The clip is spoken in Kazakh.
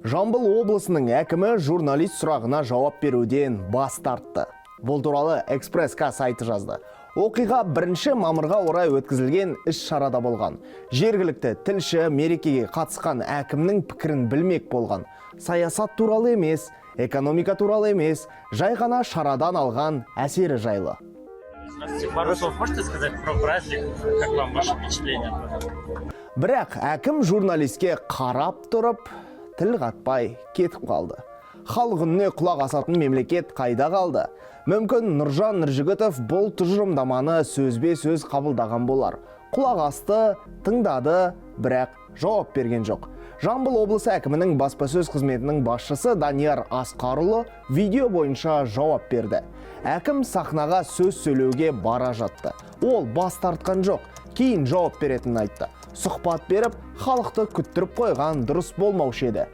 Жамбыл облысының әкімі журналист сұрағына жауап беруден бас тартты. Бұл туралы Экспресс-ка сайты жазды. Оқиға 1 мамырға орай өткізілген іс-шарада болған. Жергілікті тілші мерекеге қатысқан әкімнің пікірін білмек болған. Саясат туралы емес, экономика туралы емес, жай ғана шарадан алған әсері жайлы. Пару слов можете сказать про праздник? Как вам ваше впечатление? Бірақ әкім журналистке қарап тұрып, тіл қатпай кетіп қалды. Халық үніне құлақ асатын мемлекет қайда қалды? Мүмкін Нұржан Нұржігітов бұл тұжырымдаманы сөзбе-сөз қабылдаған болар. Құлақ асты, тыңдады, бірақ жауап берген жоқ. Жамбыл облысы әкімінің баспасөз қызметінің басшысы Данияр Асқарұлы видео бойынша жауап берді. Әкім сахнаға сөз сөйлеуге бара жатты. Ол бас тартқан жоқ, кейін жауап беретінін айтты. Сұхбат беріп, халықты күттіріп қойған дұрыс болмаушы еді.